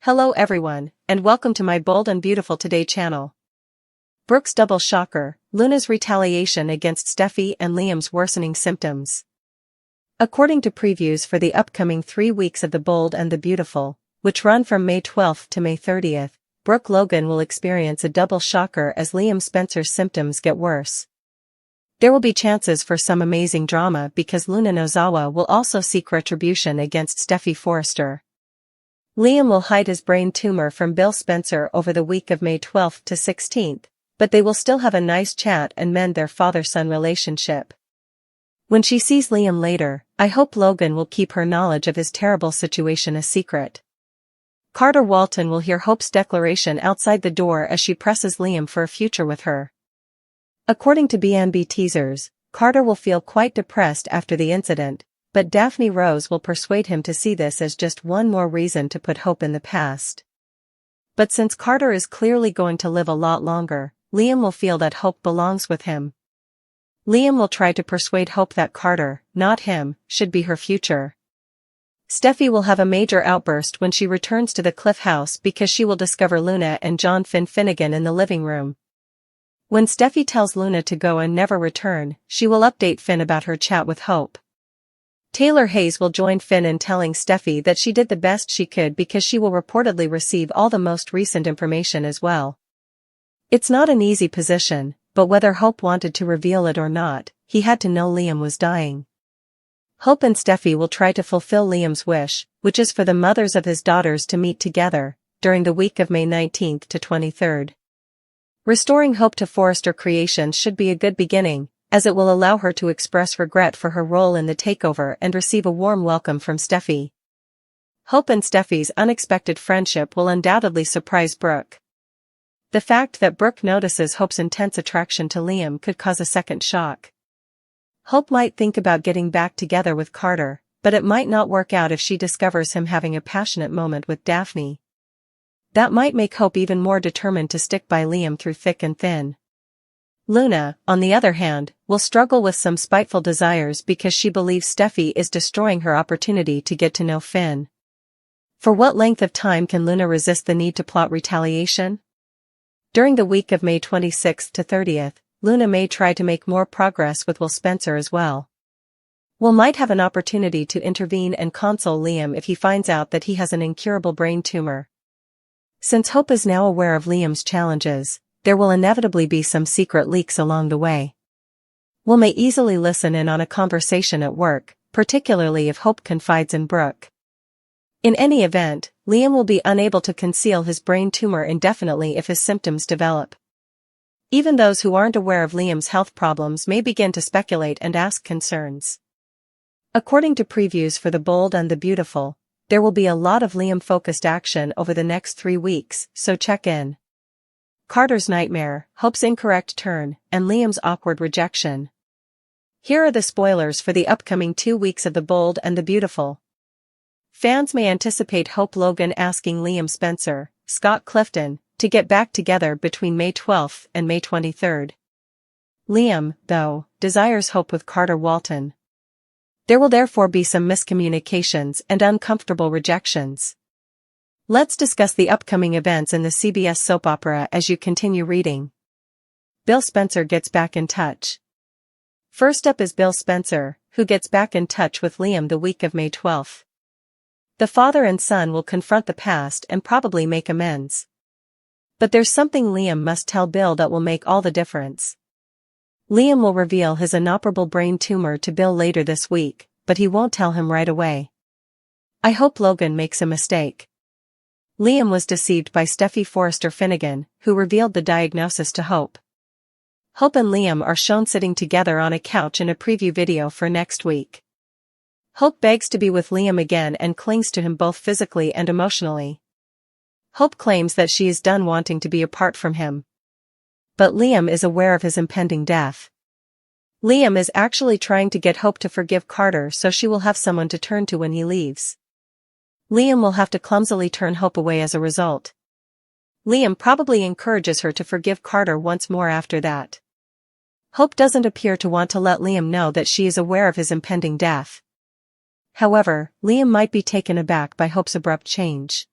Hello everyone, and welcome to my Bold and Beautiful Today channel. Brooke's double shocker, Luna's retaliation against Steffy and Liam's worsening symptoms. According to previews for the upcoming 3 weeks of The Bold and the Beautiful, which run from May 12th to May 30th, Brooke Logan will experience a double shocker as Liam Spencer's symptoms get worse. There will be chances for some amazing drama because Luna Nozawa will also seek retribution against Steffy Forrester. Liam will hide his brain tumor from Bill Spencer over the week of May 12th to 16th, but they will still have a nice chat and mend their father-son relationship. When she sees Liam later, I hope Logan will keep her knowledge of his terrible situation a secret. Carter Walton will hear Hope's declaration outside the door as she presses Liam for a future with her. According to B&B teasers, Carter will feel quite depressed after the incident, but Daphne Rose will persuade him to see this as just one more reason to put Hope in the past. But since Carter is clearly going to live a lot longer, Liam will feel that Hope belongs with him. Liam will try to persuade Hope that Carter, not him, should be her future. Steffy will have a major outburst when she returns to the Cliff House because she will discover Luna and John Finnegan in the living room. When Steffy tells Luna to go and never return, she will update Finn about her chat with Hope. Taylor Hayes will join Finn in telling Steffy that she did the best she could because she will reportedly receive all the most recent information as well. It's not an easy position, but whether Hope wanted to reveal it or not, he had to know Liam was dying. Hope and Steffy will try to fulfill Liam's wish, which is for the mothers of his daughters to meet together, during the week of May 19th to 23rd. Restoring Hope to Forrester Creations should be a good beginning, as it will allow her to express regret for her role in the takeover and receive a warm welcome from Steffy. Hope and Steffy's unexpected friendship will undoubtedly surprise Brooke. The fact that Brooke notices Hope's intense attraction to Liam could cause a second shock. Hope might think about getting back together with Carter, but it might not work out if she discovers him having a passionate moment with Daphne. That might make Hope even more determined to stick by Liam through thick and thin. Luna, on the other hand, will struggle with some spiteful desires because she believes Steffy is destroying her opportunity to get to know Finn. For what length of time can Luna resist the need to plot retaliation? During the week of May 26th to 30th, Luna may try to make more progress with Will Spencer as well. Will might have an opportunity to intervene and console Liam if he finds out that he has an incurable brain tumor. Since Hope is now aware of Liam's challenges, there will inevitably be some secret leaks along the way. Will may easily listen in on a conversation at work, particularly if Hope confides in Brooke. In any event, Liam will be unable to conceal his brain tumor indefinitely if his symptoms develop. Even those who aren't aware of Liam's health problems may begin to speculate and ask concerns. According to previews for The Bold and the Beautiful, there will be a lot of Liam-focused action over the next 3 weeks, so check in. Carter's nightmare, Hope's incorrect turn, and Liam's awkward rejection. Here are the spoilers for the upcoming 2 weeks of The Bold and the Beautiful. Fans may anticipate Hope Logan asking Liam Spencer, Scott Clifton, to get back together between May 12th and May 23rd. Liam, though, desires Hope with Carter Walton. There will therefore be some miscommunications and uncomfortable rejections. Let's discuss the upcoming events in the CBS soap opera as you continue reading. Bill Spencer gets back in touch. First up is Bill Spencer, who gets back in touch with Liam the week of May 12th. The father and son will confront the past and probably make amends. But there's something Liam must tell Bill that will make all the difference. Liam will reveal his inoperable brain tumor to Bill later this week, but he won't tell him right away. I hope Logan makes a mistake. Liam was deceived by Steffy Forrester Finnegan, who revealed the diagnosis to Hope. Hope and Liam are shown sitting together on a couch in a preview video for next week. Hope begs to be with Liam again and clings to him both physically and emotionally. Hope claims that she is done wanting to be apart from him. But Liam is aware of his impending death. Liam is actually trying to get Hope to forgive Carter so she will have someone to turn to when he leaves. Liam will have to clumsily turn Hope away as a result. Liam probably encourages her to forgive Carter once more after that. Hope doesn't appear to want to let Liam know that she is aware of his impending death. However, Liam might be taken aback by Hope's abrupt change.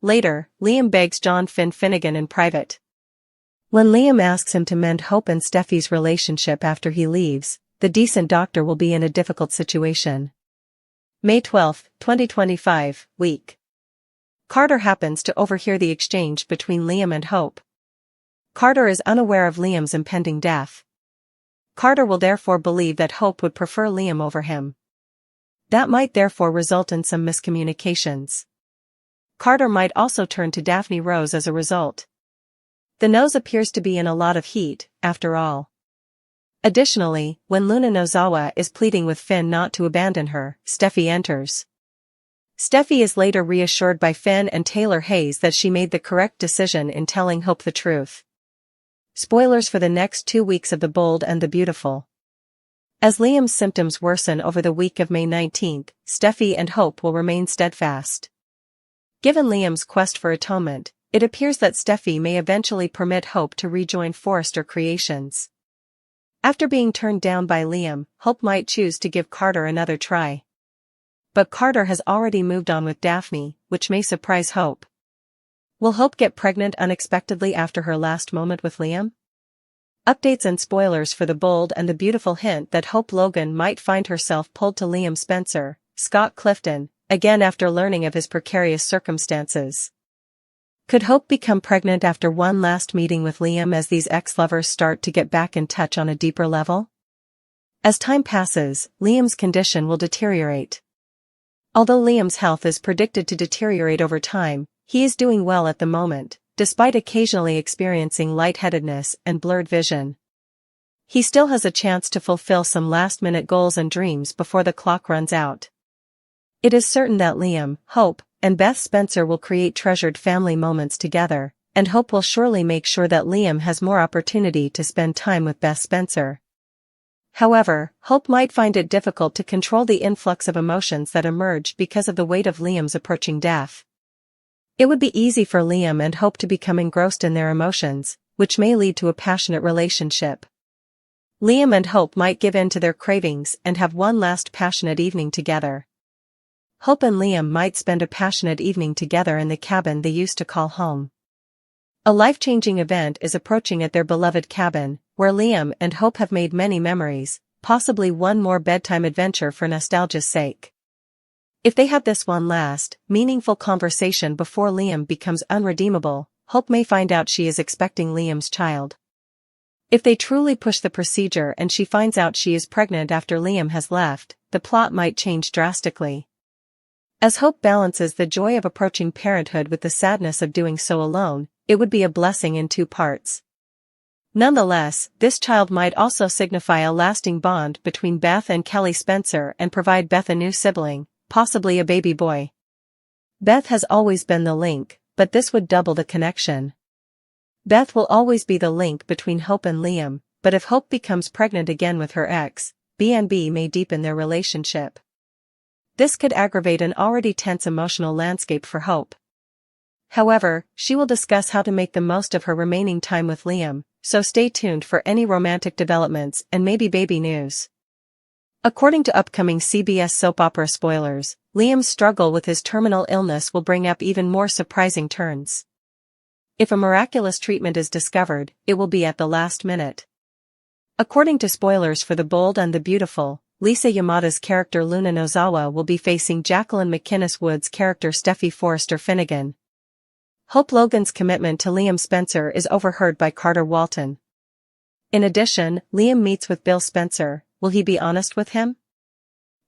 Later, Liam begs John Finnegan in private. When Liam asks him to mend Hope and Steffy's relationship after he leaves, the decent doctor will be in a difficult situation. May 12, 2025, week. Carter happens to overhear the exchange between Liam and Hope. Carter is unaware of Liam's impending death. Carter will therefore believe that Hope would prefer Liam over him. That might therefore result in some miscommunications. Carter might also turn to Daphne Rose as a result. The nose appears to be in a lot of heat, after all. Additionally, when Luna Nozawa is pleading with Finn not to abandon her, Steffy enters. Steffy is later reassured by Finn and Taylor Hayes that she made the correct decision in telling Hope the truth. Spoilers for the next 2 weeks of The Bold and the Beautiful. As Liam's symptoms worsen over the week of May 19, Steffy and Hope will remain steadfast. Given Liam's quest for atonement, it appears that Steffy may eventually permit Hope to rejoin Forrester Creations. After being turned down by Liam, Hope might choose to give Carter another try. But Carter has already moved on with Daphne, which may surprise Hope. Will Hope get pregnant unexpectedly after her last moment with Liam? Updates and spoilers for The Bold and the Beautiful hint that Hope Logan might find herself pulled to Liam Spencer, Scott Clifton, again after learning of his precarious circumstances. Could Hope become pregnant after one last meeting with Liam as these ex-lovers start to get back in touch on a deeper level? As time passes, Liam's condition will deteriorate. Although Liam's health is predicted to deteriorate over time, he is doing well at the moment, despite occasionally experiencing lightheadedness and blurred vision. He still has a chance to fulfill some last-minute goals and dreams before the clock runs out. It is certain that Liam, Hope, and Beth Spencer will create treasured family moments together, and Hope will surely make sure that Liam has more opportunity to spend time with Beth Spencer. However, Hope might find it difficult to control the influx of emotions that emerge because of the weight of Liam's approaching death. It would be easy for Liam and Hope to become engrossed in their emotions, which may lead to a passionate relationship. Liam and Hope might give in to their cravings and have one last passionate evening together. Hope and Liam might spend a passionate evening together in the cabin they used to call home. A life-changing event is approaching at their beloved cabin, where Liam and Hope have made many memories, possibly one more bedtime adventure for nostalgia's sake. If they have this one last, meaningful conversation before Liam becomes unredeemable, Hope may find out she is expecting Liam's child. If they truly push the procedure and she finds out she is pregnant after Liam has left, the plot might change drastically. As Hope balances the joy of approaching parenthood with the sadness of doing so alone, it would be a blessing in 2 parts. Nonetheless, this child might also signify a lasting bond between Beth and Kelly Spencer and provide Beth a new sibling, possibly a baby boy. Beth has always been the link, but this would double the connection. Beth will always be the link between Hope and Liam, but if Hope becomes pregnant again with her ex, B&B may deepen their relationship. This could aggravate an already tense emotional landscape for Hope. However, she will discuss how to make the most of her remaining time with Liam, so stay tuned for any romantic developments and maybe baby news. According to upcoming CBS soap opera spoilers, Liam's struggle with his terminal illness will bring up even more surprising turns. If a miraculous treatment is discovered, it will be at the last minute. According to spoilers for The Bold and the Beautiful, Lisa Yamada's character Luna Nozawa will be facing Jacqueline McInnes Wood's character Steffy Forrester Finnegan. Hope Logan's commitment to Liam Spencer is overheard by Carter Walton. In addition, Liam meets with Bill Spencer. Will he be honest with him?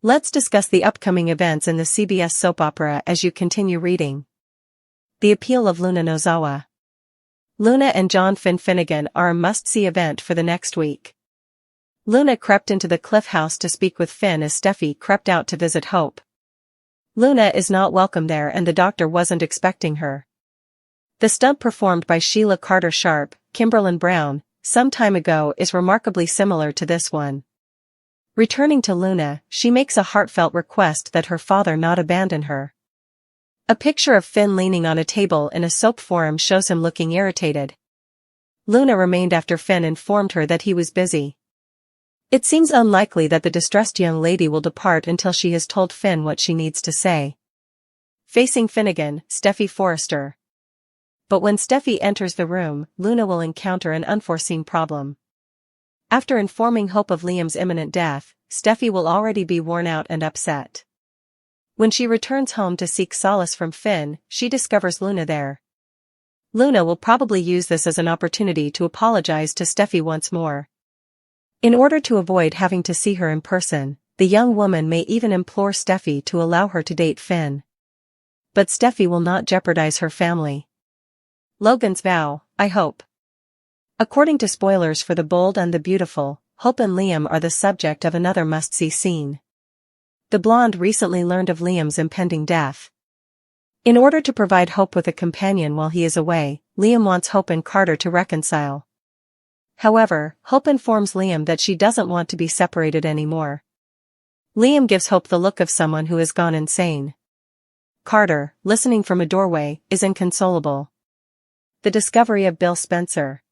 Let's discuss the upcoming events in the CBS soap opera as you continue reading. The appeal of Luna Nozawa. Luna and John Finnegan are a must-see event for the next week. Luna crept into the Cliff House to speak with Finn as Steffy crept out to visit Hope. Luna is not welcome there and the doctor wasn't expecting her. The stunt performed by Sheila Carter-Sharp, Kimberlyn Brown, some time ago is remarkably similar to this one. Returning to Luna, she makes a heartfelt request that her father not abandon her. A picture of Finn leaning on a table in a soap forum shows him looking irritated. Luna remained after Finn informed her that he was busy. It seems unlikely that the distressed young lady will depart until she has told Finn what she needs to say. Facing Finnegan, Steffy Forrester. But when Steffy enters the room, Luna will encounter an unforeseen problem. After informing Hope of Liam's imminent death, Steffy will already be worn out and upset. When she returns home to seek solace from Finn, she discovers Luna there. Luna will probably use this as an opportunity to apologize to Steffy once more. In order to avoid having to see her in person, the young woman may even implore Steffy to allow her to date Finn. But Steffy will not jeopardize her family. Logan's vow, I hope. According to spoilers for The Bold and the Beautiful, Hope and Liam are the subject of another must-see scene. The blonde recently learned of Liam's impending death. In order to provide Hope with a companion while he is away, Liam wants Hope and Carter to reconcile. However, Hope informs Liam that she doesn't want to be separated anymore. Liam gives Hope the look of someone who has gone insane. Carter, listening from a doorway, is inconsolable. The discovery of Bill Spencer.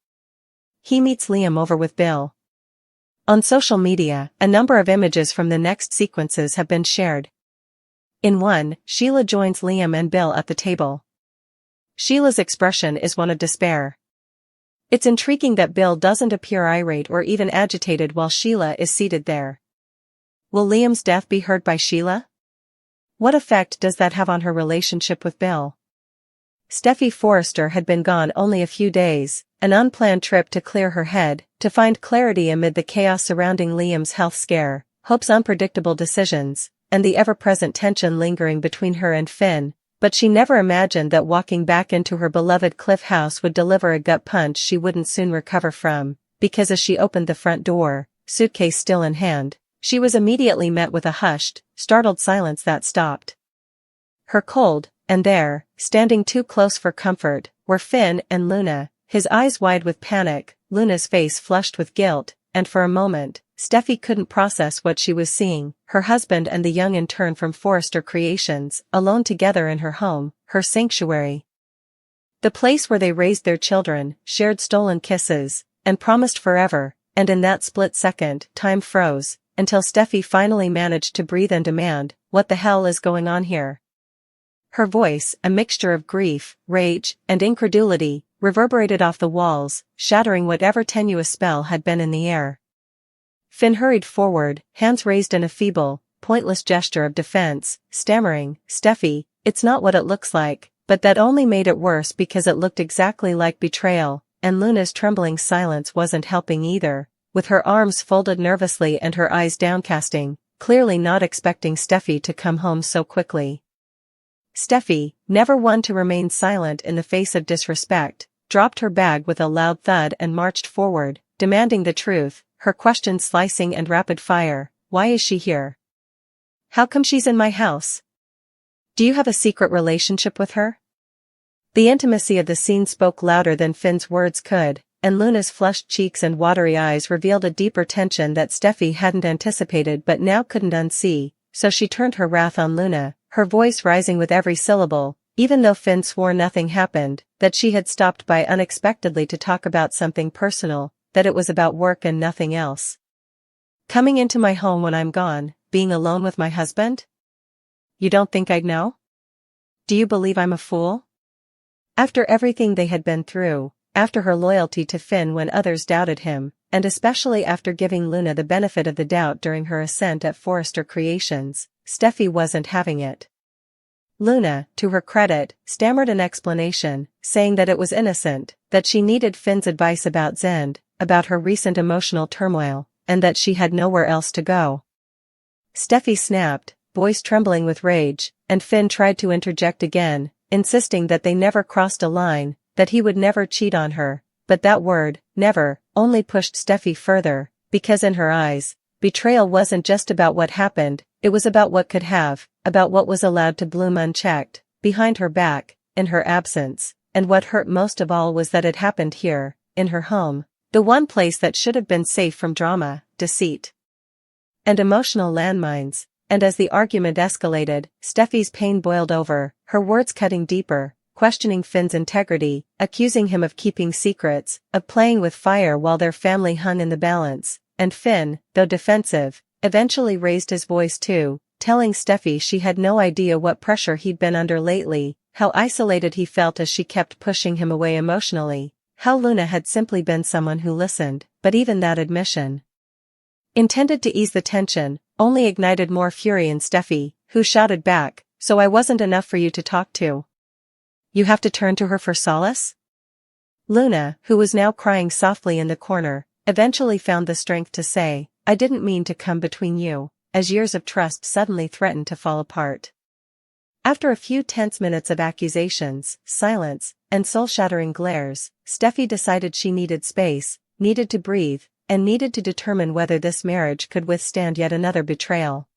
He meets Liam over with Bill. On social media, a number of images from the next sequences have been shared. In one, Sheila joins Liam and Bill at the table. Sheila's expression is one of despair. It's intriguing that Bill doesn't appear irate or even agitated while Sheila is seated there. Will Liam's death be heard by Sheila? What effect does that have on her relationship with Bill? Steffy Forrester had been gone only a few days, an unplanned trip to clear her head, to find clarity amid the chaos surrounding Liam's health scare, Hope's unpredictable decisions, and the ever-present tension lingering between her and Finn, but she never imagined that walking back into her beloved Cliff House would deliver a gut punch she wouldn't soon recover from, because as she opened the front door, suitcase still in hand, she was immediately met with a hushed, startled silence that stopped her cold, and there, standing too close for comfort, were Finn and Luna, his eyes wide with panic, Luna's face flushed with guilt, and for a moment, Steffy couldn't process what she was seeing, her husband and the young intern from Forrester Creations, alone together in her home, her sanctuary. The place where they raised their children, shared stolen kisses, and promised forever, and in that split second, time froze, until Steffy finally managed to breathe and demand, "What the hell is going on here?" Her voice, a mixture of grief, rage, and incredulity, reverberated off the walls, shattering whatever tenuous spell had been in the air. Finn hurried forward, hands raised in a feeble, pointless gesture of defense, stammering, "Steffy, it's not what it looks like," but that only made it worse because it looked exactly like betrayal, and Luna's trembling silence wasn't helping either, with her arms folded nervously and her eyes downcasting, clearly not expecting Steffy to come home so quickly. Steffy, never one to remain silent in the face of disrespect, dropped her bag with a loud thud and marched forward, demanding the truth, her questions slicing and rapid fire. "Why is she here? How come she's in my house? Do you have a secret relationship with her?" The intimacy of the scene spoke louder than Finn's words could, and Luna's flushed cheeks and watery eyes revealed a deeper tension that Steffy hadn't anticipated but now couldn't unsee, so she turned her wrath on Luna, her voice rising with every syllable, even though Finn swore nothing happened, that she had stopped by unexpectedly to talk about something personal, that it was about work and nothing else. "Coming into my home when I'm gone, being alone with my husband? You don't think I'd know? Do you believe I'm a fool?" After everything they had been through, after her loyalty to Finn when others doubted him, and especially after giving Luna the benefit of the doubt during her ascent at Forrester Creations, Steffy wasn't having it. Luna, to her credit, stammered an explanation, saying that it was innocent, that she needed Finn's advice about Zend, about her recent emotional turmoil, and that she had nowhere else to go. Steffy snapped, voice trembling with rage, and Finn tried to interject again, insisting that they never crossed a line, that he would never cheat on her, but that word, never, only pushed Steffy further, because in her eyes, betrayal wasn't just about what happened, it was about what could have, about what was allowed to bloom unchecked, behind her back, in her absence, and what hurt most of all was that it happened here, in her home, the one place that should have been safe from drama, deceit, and emotional landmines, and as the argument escalated, Steffy's pain boiled over, her words cutting deeper, questioning Finn's integrity, accusing him of keeping secrets, of playing with fire while their family hung in the balance, and Finn, though defensive, eventually raised his voice too, telling Steffy she had no idea what pressure he'd been under lately, how isolated he felt as she kept pushing him away emotionally, how Luna had simply been someone who listened, but even that admission, intended to ease the tension, only ignited more fury in Steffy, who shouted back, "So I wasn't enough for you to talk to? You have to turn to her for solace?" Luna, who was now crying softly in the corner, eventually found the strength to say, "I didn't mean to come between you," as years of trust suddenly threatened to fall apart. After a few tense minutes of accusations, silence, and soul-shattering glares, Steffy decided she needed space, needed to breathe, and needed to determine whether this marriage could withstand yet another betrayal.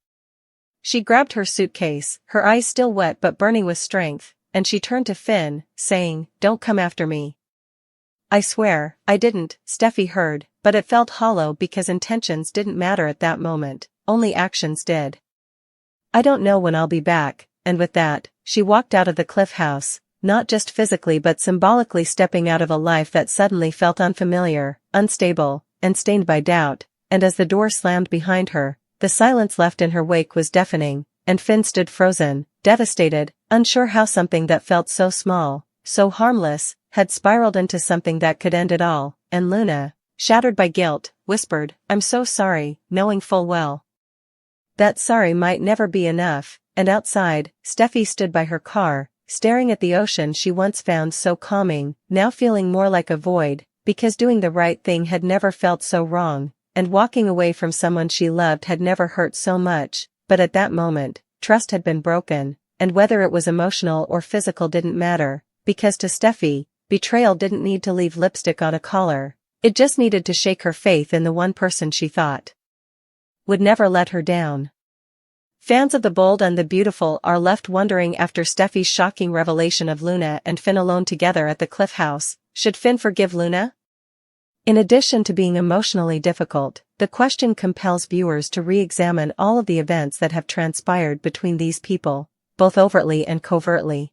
She grabbed her suitcase, her eyes still wet but burning with strength, and she turned to Finn, saying, "Don't come after me." "I swear, I didn't," Steffy heard, but it felt hollow because intentions didn't matter at that moment, only actions did. "I don't know when I'll be back," and with that, she walked out of the Cliff House, not just physically but symbolically stepping out of a life that suddenly felt unfamiliar, unstable, and stained by doubt, and as the door slammed behind her, the silence left in her wake was deafening, and Finn stood frozen, devastated, unsure how something that felt so small, so harmless, had spiraled into something that could end it all, and Luna, shattered by guilt, whispered, "I'm so sorry," knowing full well that sorry might never be enough, and outside, Steffy stood by her car, staring at the ocean she once found so calming, now feeling more like a void, because doing the right thing had never felt so wrong, and walking away from someone she loved had never hurt so much, but at that moment, trust had been broken, and whether it was emotional or physical didn't matter, because to Steffy, betrayal didn't need to leave lipstick on a collar, it just needed to shake her faith in the one person she thought would never let her down. Fans of the bold and the beautiful are left wondering after Steffy's shocking revelation of Luna and Finn alone together at the Cliff House, should Finn forgive Luna? In addition to being emotionally difficult, the question compels viewers to re-examine all of the events that have transpired between these people, both overtly and covertly.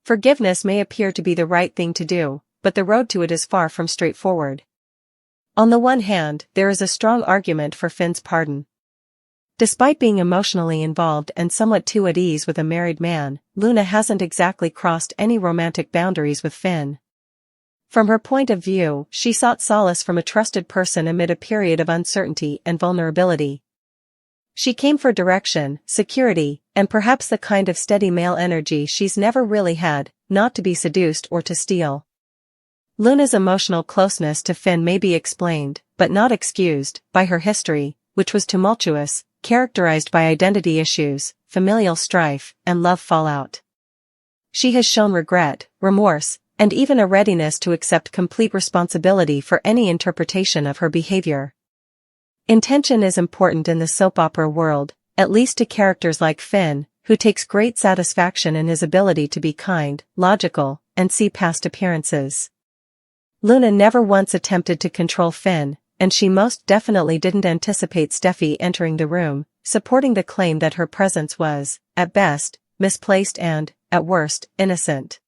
Forgiveness may appear to be the right thing to do, but the road to it is far from straightforward. On the one hand, there is a strong argument for Finn's pardon. Despite being emotionally involved and somewhat too at ease with a married man, Luna hasn't exactly crossed any romantic boundaries with Finn. From her point of view, she sought solace from a trusted person amid a period of uncertainty and vulnerability. She came for direction, security, and perhaps the kind of steady male energy she's never really had, not to be seduced or to steal. Luna's emotional closeness to Finn may be explained, but not excused, by her history, which was tumultuous, characterized by identity issues, familial strife, and love fallout. She has shown regret, remorse, and even a readiness to accept complete responsibility for any interpretation of her behavior. Intention is important in the soap opera world, at least to characters like Finn, who takes great satisfaction in his ability to be kind, logical, and see past appearances. Luna never once attempted to control Finn, and she most definitely didn't anticipate Steffy entering the room, supporting the claim that her presence was, at best, misplaced and, at worst, innocent.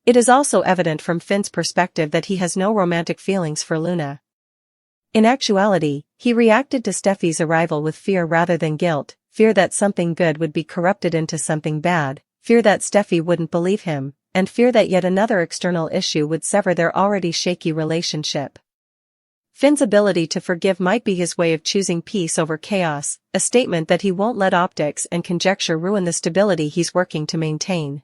It is also evident from Finn's perspective that he has no romantic feelings for Luna. In actuality, he reacted to Steffy's arrival with fear rather than guilt, fear that something good would be corrupted into something bad, fear that Steffy wouldn't believe him, and fear that yet another external issue would sever their already shaky relationship. Finn's ability to forgive might be his way of choosing peace over chaos, a statement that he won't let optics and conjecture ruin the stability he's working to maintain.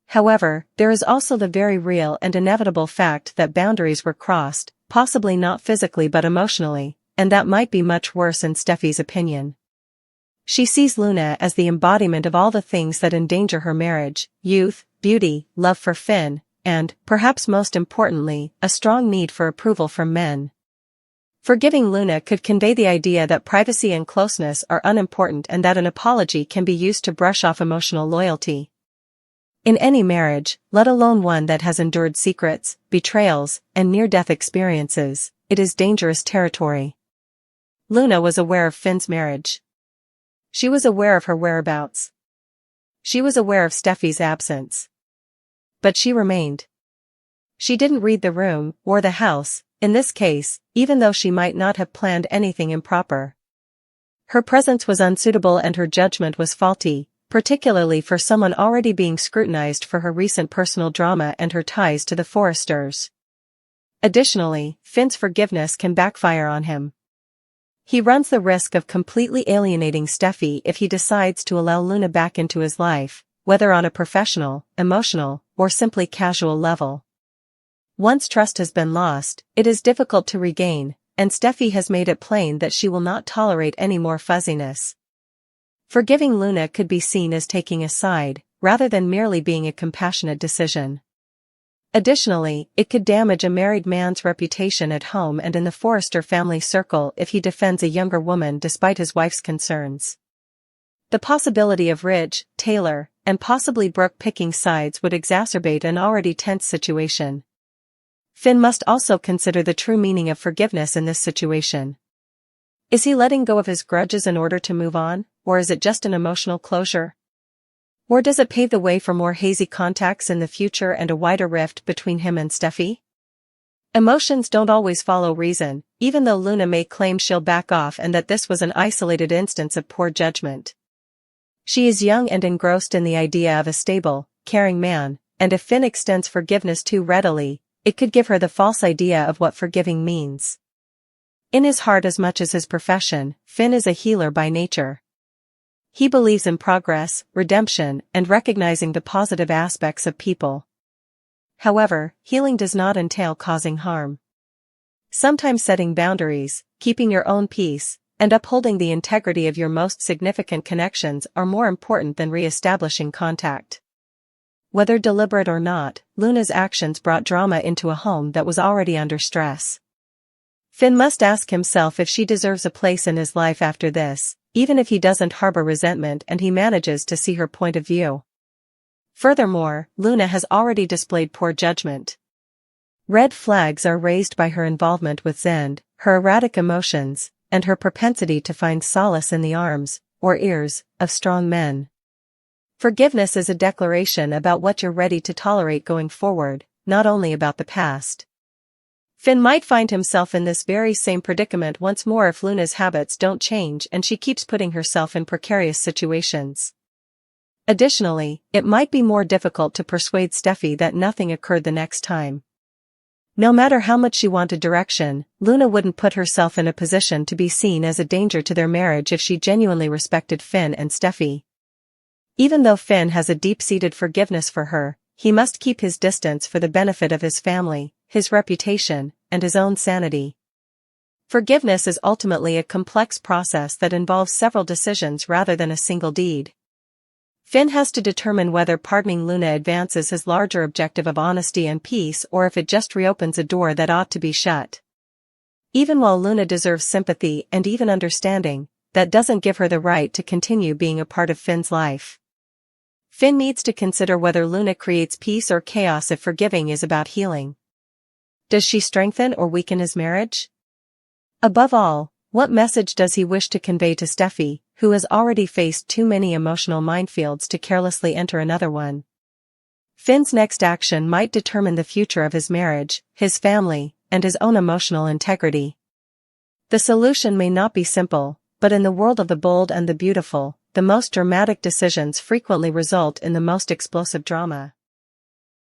However, there is also the very real and inevitable fact that boundaries were crossed, possibly not physically but emotionally, and that might be much worse in Steffy's opinion. She sees Luna as the embodiment of all the things that endanger her marriage: youth, beauty, love for Finn, and, perhaps most importantly, a strong need for approval from men. Forgiving Luna could convey the idea that privacy and closeness are unimportant and that an apology can be used to brush off emotional loyalty. In any marriage, let alone one that has endured secrets, betrayals, and near-death experiences, it is dangerous territory. Luna was aware of Finn's marriage. She was aware of her whereabouts. She was aware of Steffy's absence. But she remained. She didn't read the room, or the house, in this case, even though she might not have planned anything improper. Her presence was unsuitable and her judgment was faulty, particularly for someone already being scrutinized for her recent personal drama and her ties to the Forresters. Additionally, Finn's forgiveness can backfire on him. He runs the risk of completely alienating Steffy if he decides to allow Luna back into his life, whether on a professional, emotional, or simply casual level. Once trust has been lost, it is difficult to regain, and Steffy has made it plain that she will not tolerate any more fuzziness. Forgiving Luna could be seen as taking a side, rather than merely being a compassionate decision. Additionally, it could damage a married man's reputation at home and in the Forrester family circle if he defends a younger woman despite his wife's concerns. The possibility of Ridge, Taylor, and possibly Brooke picking sides would exacerbate an already tense situation. Finn must also consider the true meaning of forgiveness in this situation. Is he letting go of his grudges in order to move on, or is it just an emotional closure? Or does it pave the way for more hazy contacts in the future and a wider rift between him and Steffy? Emotions don't always follow reason, even though Luna may claim she'll back off and that this was an isolated instance of poor judgment. She is young and engrossed in the idea of a stable, caring man, and if Finn extends forgiveness too readily, it could give her the false idea of what forgiving means. In his heart as much as his profession, Finn is a healer by nature. He believes in progress, redemption, and recognizing the positive aspects of people. However, healing does not entail causing harm. Sometimes setting boundaries, keeping your own peace, and upholding the integrity of your most significant connections are more important than re-establishing contact. Whether deliberate or not, Luna's actions brought drama into a home that was already under stress. Finn must ask himself if she deserves a place in his life after this, even if he doesn't harbor resentment and he manages to see her point of view. Furthermore, Luna has already displayed poor judgment. Red flags are raised by her involvement with Zend, her erratic emotions, and her propensity to find solace in the arms, or ears, of strong men. Forgiveness is a declaration about what you're ready to tolerate going forward, not only about the past. Finn might find himself in this very same predicament once more if Luna's habits don't change and she keeps putting herself in precarious situations. Additionally, it might be more difficult to persuade Steffy that nothing occurred the next time. No matter how much she wanted direction, Luna wouldn't put herself in a position to be seen as a danger to their marriage if she genuinely respected Finn and Steffy. Even though Finn has a deep-seated forgiveness for her, he must keep his distance for the benefit of his family, his reputation, and his own sanity. Forgiveness is ultimately a complex process that involves several decisions rather than a single deed. Finn has to determine whether pardoning Luna advances his larger objective of honesty and peace or if it just reopens a door that ought to be shut. Even while Luna deserves sympathy and even understanding, that doesn't give her the right to continue being a part of Finn's life. Finn needs to consider whether Luna creates peace or chaos if forgiving is about healing. Does she strengthen or weaken his marriage? Above all, what message does he wish to convey to Steffy, who has already faced too many emotional minefields to carelessly enter another one? Finn's next action might determine the future of his marriage, his family, and his own emotional integrity. The solution may not be simple, but in the world of the bold and the beautiful, the most dramatic decisions frequently result in the most explosive drama.